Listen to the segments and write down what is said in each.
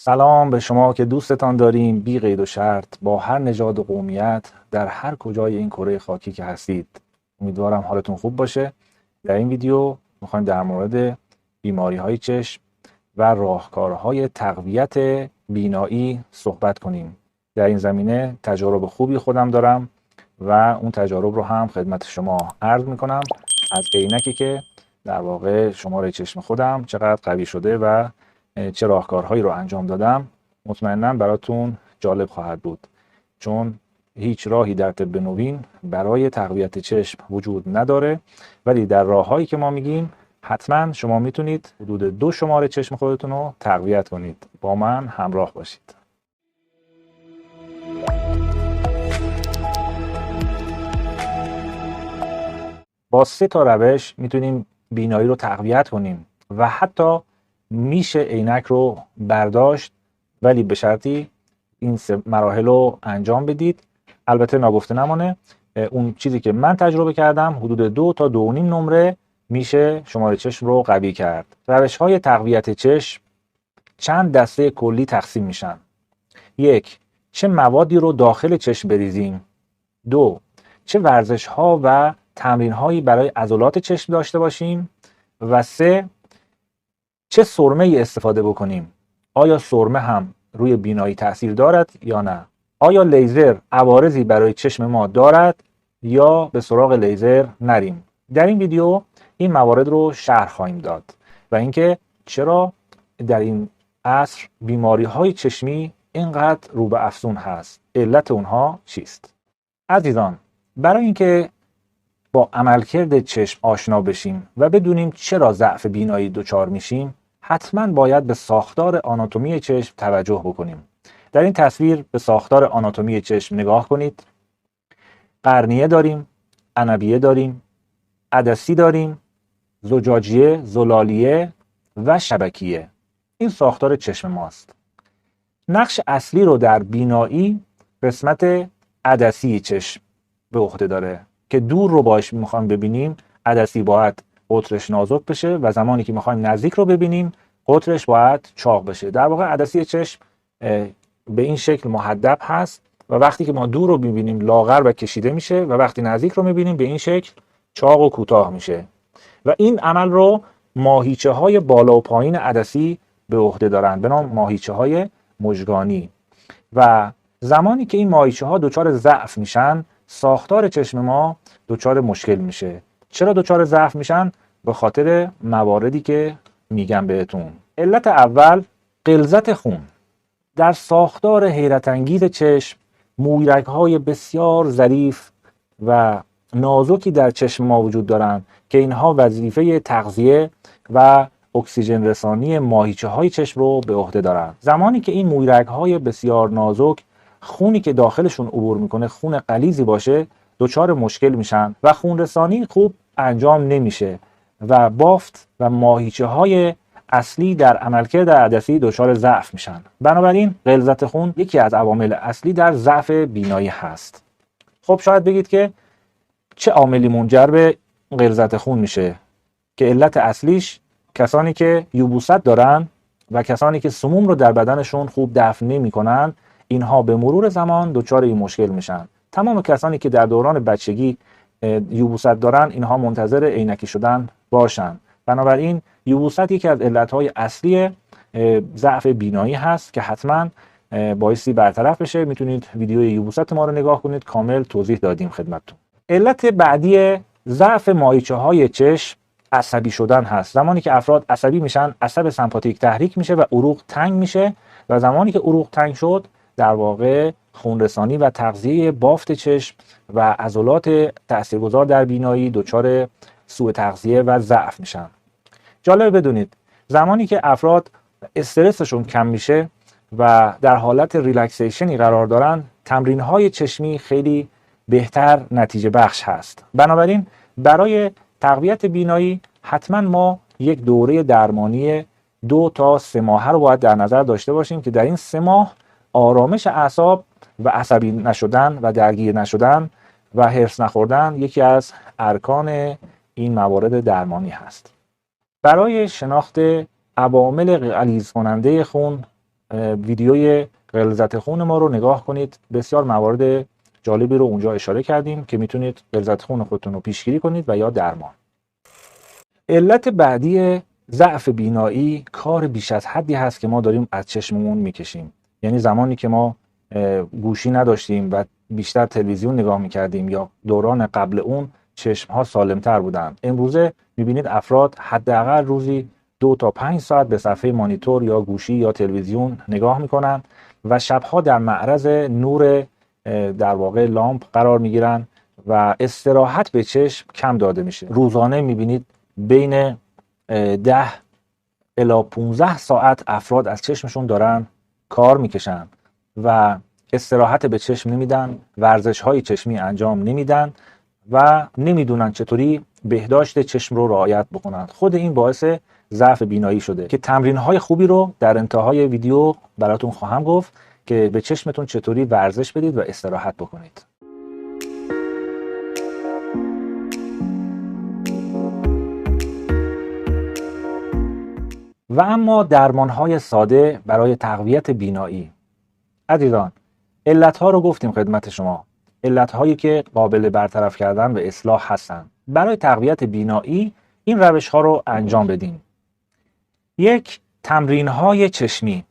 سلام به شما که دوستتان داریم بی قید و شرط با هر نژاد و قومیت در هر کجای این کره خاکی که هستید. امیدوارم حالتون خوب باشه. در این ویدیو میخوایم در مورد بیماری های چشم و راهکارهای تقویت بینایی صحبت کنیم. در این زمینه تجارب خوبی خودم دارم و اون تجارب رو هم خدمت شما عرض میکنم از عینکی که در واقع شماره چشم خودم چقدر قوی شده و چه راهکارهایی رو انجام دادم. مطمئناً براتون جالب خواهد بود، چون هیچ راهی در طب نوین برای تقویت چشم وجود نداره، ولی در راههایی که ما میگیم حتما شما میتونید حدود 2 شماره چشم خودتون رو تقویت کنید. با من همراه باشید. با 3 تا روش میتونیم بینایی رو تقویت کنیم و حتی میشه عینک رو برداشت، ولی به شرطی این 3 مراحل رو انجام بدید. البته ناگفته نمانه اون چیزی که من تجربه کردم حدود 2 تا 2.5 نمره میشه شماره چشم رو قوی کرد. روش های تقویت چشم چند دسته کلی تقسیم میشن. 1. چه موادی رو داخل چشم بریزیم. 2. چه ورزش ها و تمرین هایی برای عضلات چشم داشته باشیم. و 3. چه سرمه ای استفاده بکنیم. آیا سرمه هم روی بینایی تأثیر دارد یا نه؟ آیا لیزر عوارضی برای چشم ما دارد یا به سراغ لیزر نریم؟ در این ویدیو این موارد رو شرح خواهیم داد و اینکه چرا در این عصر بیماری های چشمی اینقدر رو به افزون هست، علت اونها چیست؟ عزیزان، برای اینکه با عملکرد چشم آشنا بشیم و بدونیم چرا ضعف بینایی دچار میشیم، حتما باید به ساختار آناتومی چشم توجه بکنیم. در این تصویر به ساختار آناتومی چشم نگاه کنید. قرنیه داریم، عنبیه داریم، عدسی داریم، زجاجیه، زلالیه و شبکیه. این ساختار چشم ماست. نقش اصلی رو در بینایی قسمت عدسی چشم به عهده داره که دور رو باش میخوایم ببینیم. عدسی باید قطرش نازک بشه و زمانی که میخوایم نزدیک رو ببینیم قطرش باید چاق بشه. در واقع عدسی چشم به این شکل محدب هست و وقتی که ما دور رو میبینیم لاغر و کشیده میشه و وقتی نزدیک رو میبینیم به این شکل چاق و کوتاه میشه و این عمل رو ماهیچه های بالا و پایین عدسی به عهده دارن به نام ماهیچه های مژگانی. و زمانی که این ماهیچه ها دچار ضعف میشن ساختار چشم ما دچار مشکل میشه. چرا دچار ضعف میشن؟ به خاطر مواردی که میگم بهتون. علت اول غلظت خون. در ساختار حیرت انگیز چشم مویرگ های بسیار ظریف و نازکی در چشم ما وجود دارند که اینها وظیفه تغذیه و اکسیژن رسانی ماهیچه های چشم رو به عهده دارند. زمانی که این مویرگ های بسیار نازک خونی که داخلشون عبور میکنه خون غلیظی باشه دچار مشکل میشن و خون رسانی خوب انجام نمیشه و بافت و ماهیچه های اصلی در عملکرد عدسی دچار ضعف میشن. بنابراین غلظت خون یکی از عوامل اصلی در ضعف بینایی هست. خب شاید بگید که چه عاملی منجر به غلظت خون میشه؟ که علت اصلیش کسانی که یبوست دارن و کسانی که سموم رو در بدنشون خوب دفع نمیکنن، اینها به مرور زمان دچار این مشکل میشن. تمام کسانی که در دوران بچگی یبوست دارن اینها منتظر عینکی شدن باشن. بنابراین یبوست یکی از علتهای اصلی ضعف بینایی هست که حتما بایستی برطرف بشه. میتونید ویدیوی یبوست ما رو نگاه کنید، کامل توضیح دادیم خدمتتون. علت بعدی ضعف ماهیچه های چشم عصبی شدن هست. زمانی که افراد عصبی میشن عصب سمپاتیک تحریک میشه و عروق تنگ میشه و زمانی که عروق تنگ شد در واقع خونرسانی و تغذیه بافت چشم و عضلات تاثیرگذار در بینایی دچار سوء تغذیه و ضعف میشن. جالب بدونید زمانی که افراد استرسشون کم میشه و در حالت ریلکسیشنی قرار دارن تمرین‌های چشمی خیلی بهتر نتیجه بخش هست. بنابراین برای تقویت بینایی حتما ما یک دوره درمانی 2 تا 3 ماهه رو باید در نظر داشته باشیم که در این 3 ماه آرامش اعصاب و عصبی نشدن و درگیر نشدن و هرس نخوردن یکی از ارکان این موارد درمانی هست. برای شناخت عوامل غلیظ کننده خون ویدیوی غلظت خون ما رو نگاه کنید. بسیار موارد جالبی رو اونجا اشاره کردیم که میتونید غلظت خون خودتون رو پیشگیری کنید و یا درمان. علت بعدی ضعف بینایی کار بیش از حدی هست که ما داریم از چشممون میکشیم. یعنی زمانی که ما گوشی نداشتیم و بیشتر تلویزیون نگاه میکردیم یا دوران قبل اون چشمها سالمتر بودن. امروزه میبینید افراد حداقل روزی 2 تا 5 ساعت به صفحه مانیتور یا گوشی یا تلویزیون نگاه میکنن و شبها در معرض نور در واقع لامپ قرار میگیرن و استراحت به چشم کم داده میشه. روزانه میبینید بین 10 الی 15 ساعت افراد از چشمشون دارن کار میکشن و استراحت به چشم نمیدن، ورزش های چشمی انجام نمیدن و نمیدونن چطوری بهداشت چشم رو رعایت بکنن. خود این باعث ضعف بینایی شده که تمرین های خوبی رو در انتهای ویدیو براتون خواهم گفت که به چشمتون چطوری ورزش بدید و استراحت بکنید. و اما درمان‌های ساده برای تقویت بینایی. عزیزان، علت‌ها رو گفتیم خدمت شما. علت‌هایی که قابل برطرف کردن و اصلاح هستند. برای تقویت بینایی این روش‌ها رو انجام بدین. 1. تمرین‌های چشمی.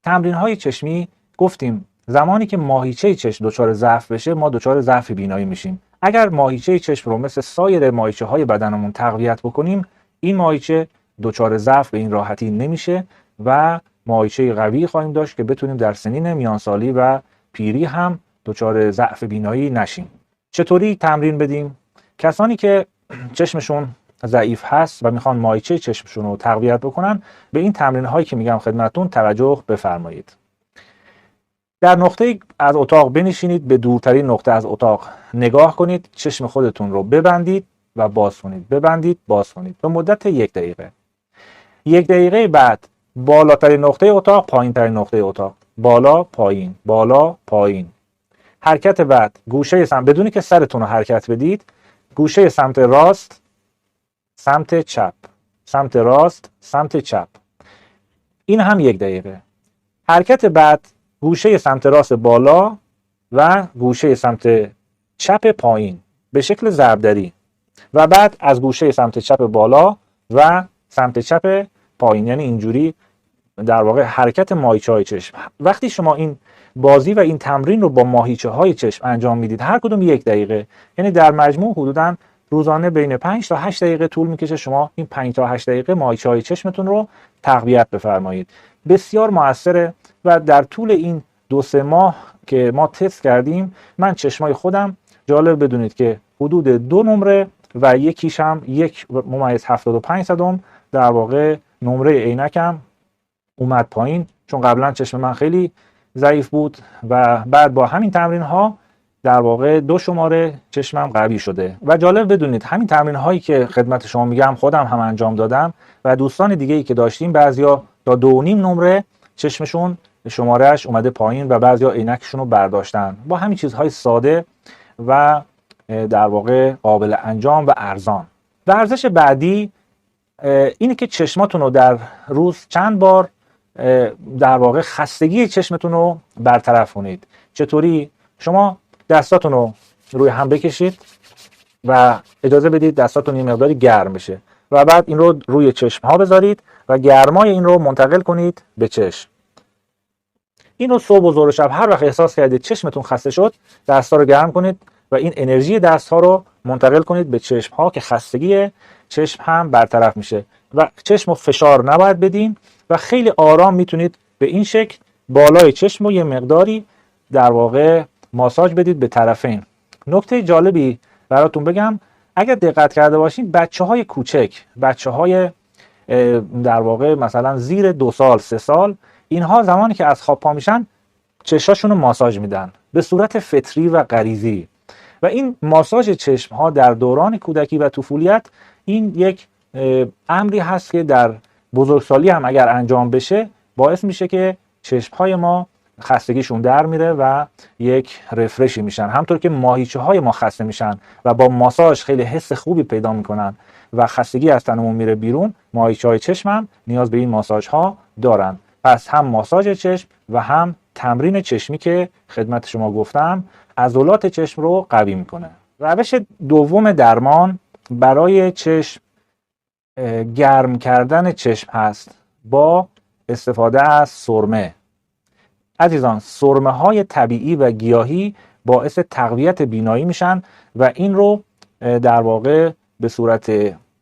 تمرین‌های چشمی گفتیم زمانی که ماهیچه چشم دچار ضعف بشه ما دچار ضعف بینایی میشیم. اگر ماهیچه چشم رو مثل سایر ماهیچه‌های بدنمون تقویت بکنیم، این ماهیچه دچار ضعف به این راحتی نمیشه و ماهیچه قوی خواهیم داشت که بتونیم در سنین میانسالی و پیری هم دچار ضعف بینایی نشیم. چطوری تمرین بدیم؟ کسانی که چشمشون ضعیف هست و میخوان ماهیچه چشمشون رو تقویت بکنن، به این تمرین هایی که میگم خدمتتون توجه بفرمایید. در نقطه از اتاق بنشینید، به دورترین نقطه از اتاق نگاه کنید، چشم خودتون رو ببندید و باز کنید، ببندید باز کنید به مدت 1 دقیقه. 1 دقیقه بعد بالاترین نقطه اتاق، پایین ترین نقطه اتاق، بالا پایین، بالا پایین. حرکت بعد گوشه سمت، بدونی که سرتون رو حرکت بدید، گوشه سمت راست، سمت چپ، سمت راست، سمت چپ. این هم 1 دقیقه. حرکت بعد گوشه سمت راست بالا و گوشه سمت چپ پایین به شکل ضربدری و بعد از گوشه سمت چپ بالا و سمت چپ پایین، یعنی اینجوری در واقع حرکت ماهیچه های چشم. وقتی شما این بازی و این تمرین رو با ماهیچه های چشم انجام میدید، هر کدوم 1 دقیقه، یعنی در مجموع حدوداً روزانه بین 5 تا 8 دقیقه طول میکشه شما این 5 تا 8 دقیقه ماهیچه های چشمتون رو تقویت بفرمایید. بسیار موثره و در طول این 2-3 ماه که ما تست کردیم، من چشمای خودم جالب بدونید که حدود 2 نمره و یکیش هم 1.75 در واقع نمره عینکم اومد پایین، چون قبلا چشم من خیلی ضعیف بود و بعد با همین تمرین ها در واقع 2 شماره چشمم قوی شده. و جالب بدونید همین تمرین هایی که خدمت شما میگم خودم هم انجام دادم و دوستان دیگه ای که داشتیم، بعضیا تا 2.5 نمره چشمشون شمارهش اومده پایین و بعضیا عینکشون رو برداشتن با همین چیزهای ساده و در واقع قابل انجام و ارزان. ورزش بعدی اینه که چشماتون رو در روز چند بار در واقع خستگی چشمتون رو برطرف کنید. چطوری؟ شما دستاتون رو روی هم بکشید و اجازه بدید دستاتون یه مقداری گرم بشه و بعد این رو روی چشم ها بذارید و گرمای این رو منتقل کنید به چشم. این رو صبح و ظهر و شب هر وقت احساس کردید چشمتون خسته شد، دستا رو گرم کنید و این انرژی دست ها رو منتقل کنید به چشم ها که خستگی چشم هم برطرف میشه و چشم رو فشار نباید بدین و خیلی آرام میتونید به این شکل بالای چشم رو یه مقداری در واقع ماساژ بدید به طرفین. نکته جالبی براتون بگم، اگر دقت کرده باشین بچه‌های کوچک، بچه‌های در واقع مثلا زیر 2 سال 3 سال، اینها زمانی که از خواب پا میشن چشاشون رو ماساژ میدن به صورت فطری و غریزی و این ماساژ چشم ها در دوران کودکی و طفولیت این یک امری هست که در بزرگسالی هم اگر انجام بشه باعث میشه که چشم های ما خستگیشون در میره و یک رفرشی میشن. همطور که ماهیچه های ما خسته میشن و با ماساژ خیلی حس خوبی پیدا میکنن و خستگی از تنمون میره بیرون، ماهیچه های چشم هم نیاز به این ماساژ ها دارن. پس هم ماساژ چشم و هم تمرین چشمی که خدمت شما گفتم عضلات چشم رو قوی میکنه. روش دوم درمان برای چشم گرم کردن چشم هست با استفاده از سرمه. عزیزان، سرمه های طبیعی و گیاهی باعث تقویت بینایی میشن و این رو در واقع به صورت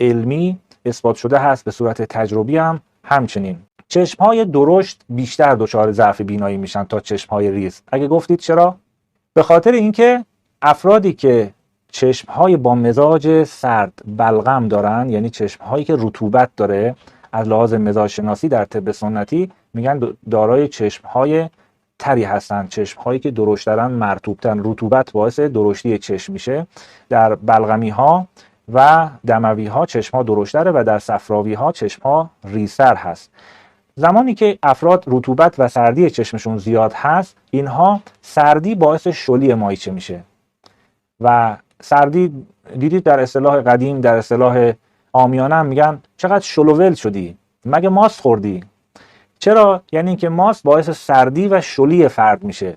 علمی اثبات شده هست، به صورت تجربی هم همچنین. چشم های درشت بیشتر دچار ضعف بینایی میشن تا چشم های ریز. اگه گفتید چرا؟ به خاطر اینکه افرادی که چشم های با مزاج سرد بلغم دارن، یعنی چشم هایی که رطوبت داره، از لحاظ مزاج شناسی در طب سنتی میگن دارای چشم های تری هستن، چشم هایی که درشترن، مرطوبترن. رطوبت باعث درشتی چشم میشه. در بلغمی ها و دموی ها چشم ها درشتره و در صفراوی ها چشم ها ریزتر هست. زمانی که افراد رطوبت و سردی چشمشون زیاد هست، اینها سردی باعث شلی مایچه میشه و سردی دیدید در اصطلاح قدیم، در اصطلاح عامیانه هم میگن چقدر شلوول شدی، مگه ماست خوردی؟ چرا؟ یعنی اینکه ماست باعث سردی و شلی فرد میشه.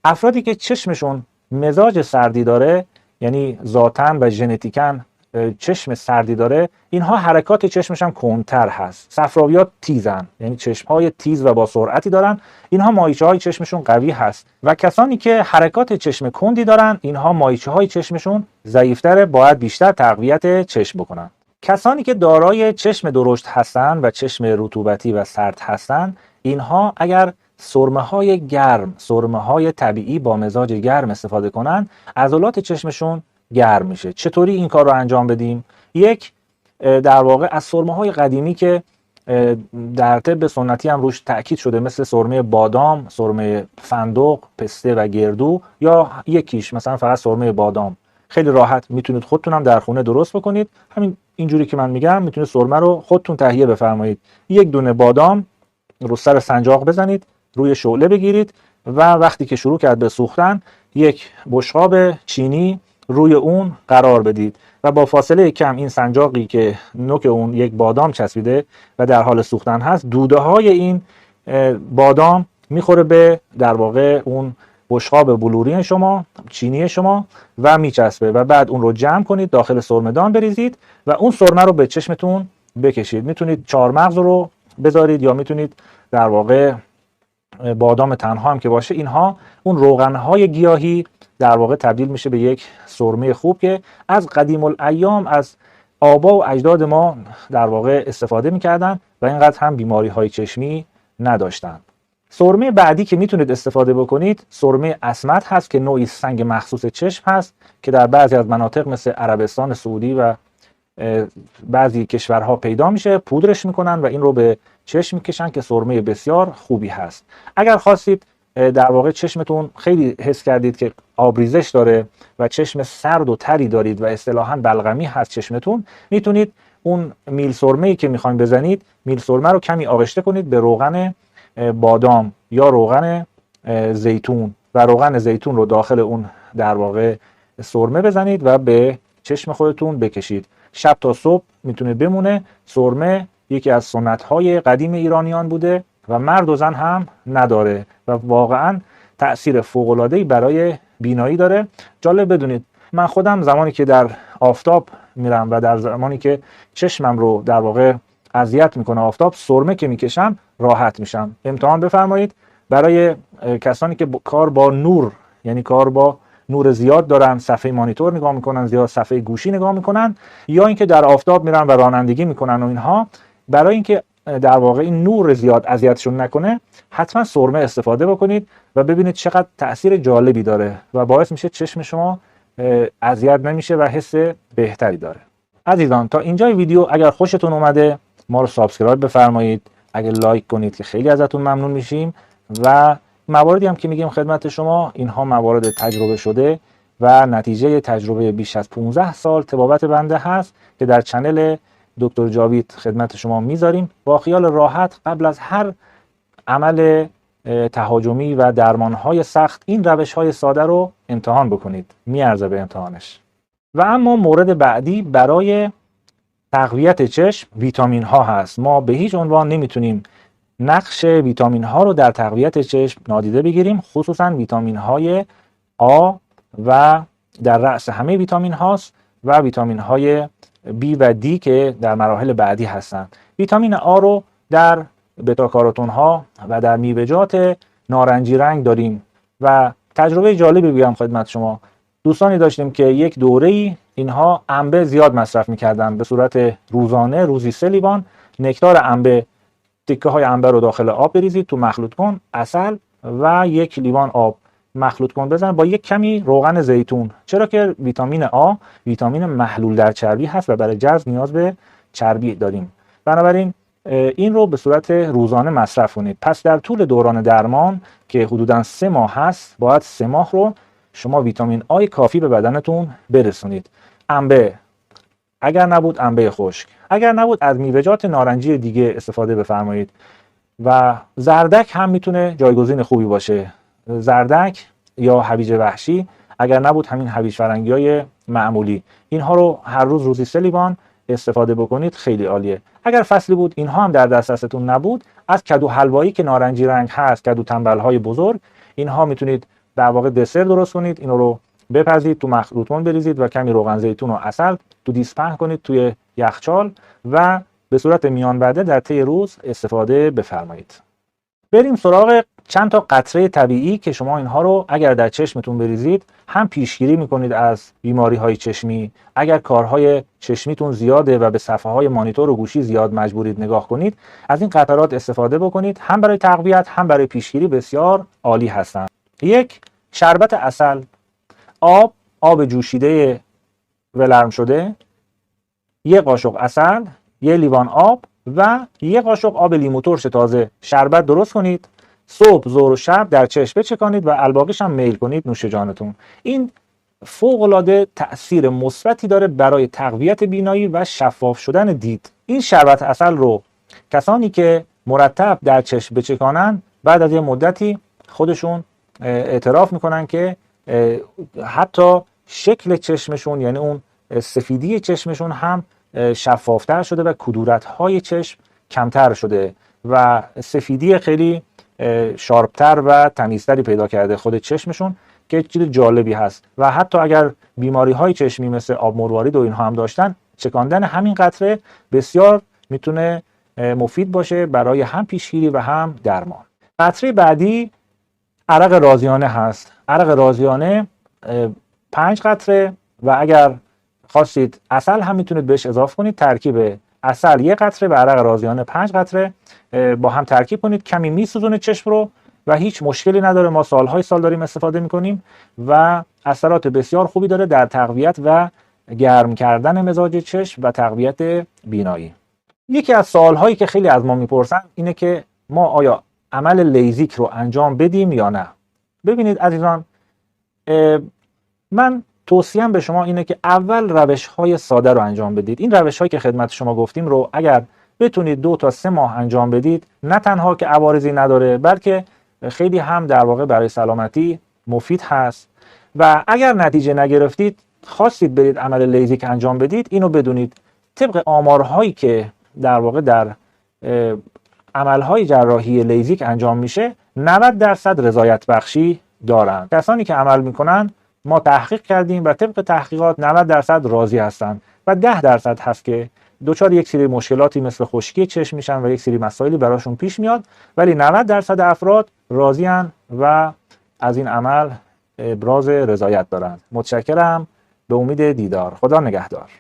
افرادی که چشمشون مزاج سردی داره، یعنی ذاتاً و ژنتیکاً چشم سردی داره، اینها حرکات چشمشون کندتر هست. صفراوی‌ها تیزن، یعنی چشم‌های تیز و با سرعتی دارن، اینها مایچه‌های چشمشون قوی هست. و کسانی که حرکات چشم کندی دارن، اینها مایچه‌های چشمشون ضعیف‌تره، باید بیشتر تقویت چشم بکنن. کسانی که دارای چشم درشت هستن و چشم رطوبتی و سرد هستن، اینها اگر سرمه‌های گرم، سرمه‌های طبیعی با مزاج گرم استفاده کنن، عضلات چشمشون گرم میشه. چطوری این کار رو انجام بدیم؟ یک، در واقع از سرمه‌های قدیمی که در طب سنتی هم روش تأکید شده، مثل سرمه بادام، سرمه فندق، پسته و گردو، یا یکیش مثلا فقط سرمه بادام، خیلی راحت میتونید خودتون هم در خونه درست بکنید. همین اینجوری که من میگم میتونید سرمه رو خودتون تهیه بفرمایید. یک دونه بادام رو سر سنجاق بزنید، روی شعله بگیرید و وقتی که شروع کرد به سوختن، یک بشقاب چینی روی اون قرار بدید و با فاصله کم این سنجاقی که نوک اون یک بادام چسبیده و در حال سوختن هست، دوده های این بادام میخوره به در واقع اون بشقاب بلوری شما، چینی شما، و میچسبه و بعد اون رو جمع کنید، داخل سرمه‌دان بریزید و اون سرمه رو به چشمتون بکشید. میتونید چهارمغز رو بذارید یا میتونید در واقع بادام تنها هم که باشه. اینها اون روغن‌های گیاهی در واقع تبدیل میشه به یک سرمه خوب که از قدیم الایام از آبا و اجداد ما در واقع استفاده میکردن و اینقدر هم بیماری های چشمی نداشتن. سرمه بعدی که میتونید استفاده بکنید سرمه اسمد هست که نوعی سنگ مخصوص چشم هست که در بعضی از مناطق مثل عربستان سعودی و بعضی کشورها پیدا میشه. پودرش میکنن و این رو به چشم میکشن که سرمه بسیار خوبی هست. اگر خواستید در واقع چشمتون خیلی حس کردید که آبریزش داره و چشم سرد و تری دارید و اصطلاحاً بلغمی هست چشمتون، میتونید اون میل سرمه‌ای که میخواین بزنید، میل سرمه رو کمی آغشته کنید به روغن بادام یا روغن زیتون و روغن زیتون رو داخل اون در واقع سرمه بزنید و به چشم خودتون بکشید. شب تا صبح میتونه بمونه. سرمه یکی از سنت‌های قدیم ایرانیان بوده و مرد و زن هم نداره و واقعا تأثیر فوق‌العاده‌ای برای بینایی داره. جالب بدونید من خودم زمانی که در آفتاب میرم و در زمانی که چشمم رو در واقع اذیت میکنه آفتاب، سرمه که میکشم راحت میشم. امتحان بفرمایید. برای کسانی که کار با نور، یعنی کار با نور زیاد دارن، صفحه مانیتور نگاه میکنن، زیاد صفحه گوشی نگاه میکنن، یا اینکه در آفتاب میرن و رانندگی میکنن و اینها، برای اینکه در واقع این نور زیاد اذیتشون نکنه، حتما سرمه استفاده بکنید و ببینید چقدر تأثیر جالبی داره و باعث میشه چشم شما اذیت نمیشه و حس بهتری داره. عزیزان تا اینجای ویدیو اگر خوشتون اومده ما رو سابسکرایب بفرمایید، اگر لایک کنید که خیلی ازتون ممنون میشیم. و مواردی هم که میگیم خدمت شما، اینها موارد تجربه شده و نتیجه تجربه بیش از 15 سال طبابت بنده هست که در چنل دکتر جاوید خدمت شما میذاریم. با خیال راحت قبل از هر عمل تهاجمی و درمانهای سخت این روشهای ساده رو امتحان بکنید، میارزه به امتحانش. و اما مورد بعدی برای تقویت چشم ویتامین ها هست. ما به هیچ عنوان نمیتونیم نقش ویتامین ها رو در تقویت چشم نادیده بگیریم، خصوصا ویتامین های آ و در رأس همه ویتامین هاست و ویتامین های B و D که در مراحل بعدی هستند. ویتامین آ رو در بتا کاروتن ها و در میوه‌جات نارنجی رنگ داریم و تجربه جالبی بگم خدمت شما. دوستانی داشتیم که یک دوره‌ای اینها انبه زیاد مصرف می‌کردن به صورت روزانه، روزی 3 لیوان نکتار انبه، تکه های انبه رو داخل آب بریزید، تو مخلوط کن، عسل و 1 لیوان آب مخلوط کن، بزن با یک کمی روغن زیتون، چرا که ویتامین آ ویتامین محلول در چربی هست و برای جذب نیاز به چربی داریم. بنابراین این رو به صورت روزانه مصرف کنید. پس در طول دوران درمان که حدوداً 3 ماه هست، باید 3 ماه رو شما ویتامین آی کافی به بدنتون برسونید. انبه، اگر نبود انبه خشک، اگر نبود از میوه‌جات نارنجی دیگه استفاده بفرمایید. و زردک هم میتونه جایگزین خوبی باشه، زردک یا هویج وحشی، اگر نبود همین هویج فرنگی‌های معمولی. اینها رو هر روز روزی 3 لیوان استفاده بکنید، خیلی عالیه. اگر فصلی بود اینها هم در دسترستون نبود، از کدو حلوایی که نارنجی رنگ هست، کدو تنبل‌های بزرگ، اینها میتونید در واقع دسر درست کنید، اینو رو بپزید، تو مخلوط کن بریزید و کمی روغن زیتون و عسل تو دیس پهن کنید توی یخچال و به صورت میان وعده در طی روز استفاده بفرمایید. بریم سراغ چند تا قطره طبیعی که شما اینها رو اگر در چشمتون بریزید هم پیشگیری میکنید از بیماری های چشمی. اگر کارهای چشمیتون زیاده و به صفحه های مانیتور و گوشی زیاد مجبورید نگاه کنید، از این قطرات استفاده بکنید، هم برای تقویت هم برای پیشگیری بسیار عالی هستند. یک، شربت عسل، آب جوشیده ولرم شده، 1 قاشق عسل، 1 لیوان آب و 1 قاشق آب لیمو ترش تازه شربت درست کنید. صبح، ظهر و شب در چشم بچکانید و الباقیش هم میل کنید نوش جانتون. این فوق‌العاده تأثیر مثبتی داره برای تقویت بینایی و شفاف شدن دید. این شربت عسل رو کسانی که مرتب در چشم بچکانن بعد از یه مدتی خودشون اعتراف میکنن که حتی شکل چشمشون، یعنی اون سفیدی چشمشون هم شفافتر شده و کدورت‌های چشم کمتر شده و سفیدی خیلی شارپتر و تمیزتری پیدا کرده خود چشمشون که چیز جالبی هست. و حتی اگر بیماری‌های چشمی مثل آب مروارید و اینها هم داشتن، چکاندن همین قطره بسیار میتونه مفید باشه برای هم پیشگیری و هم درمان. قطره بعدی عرق رازیانه هست. عرق رازیانه 5 قطره و اگر خواستید عسل هم میتونید بهش اضافه کنید. ترکیب عسل 1 قطره و عرق رازیانه 5 قطره با هم ترکیب کنید، کمی میسوزونه چشم رو و هیچ مشکلی نداره. ما سالهای سال داریم استفاده میکنیم و اثرات بسیار خوبی داره در تقویت و گرم کردن مزاج چشم و تقویت بینایی. یکی از سوالهایی که خیلی از ما میپرسن اینه که ما آیا عمل لیزیک رو انجام بدیم یا نه؟ ببینید عزیزان، من توصیهم به شما اینه که اول روش‌های ساده رو انجام بدید. این روش‌هایی که خدمت شما گفتیم رو اگر بتونید 2 تا 3 ماه انجام بدید، نه تنها که عوارضی نداره بلکه خیلی هم در واقع برای سلامتی مفید هست. و اگر نتیجه نگرفتید، خواستید برید عمل لیزیک انجام بدید، اینو بدونید طبق آمارهایی که در واقع در عملهای جراحی لیزیک انجام میشه 90% رضایت بخشی دارن. کسانی که عمل میکنن ما تحقیق کردیم و طبق تحقیقات 90% راضی هستن و 10% هست که دچار یک سری مشکلاتی مثل خشکی چشم میشن و یک سری مسائلی براشون پیش میاد، ولی 90% افراد راضی‌اند و از این عمل ابراز رضایت دارند. متشکرم، به امید دیدار. خدا نگهدار.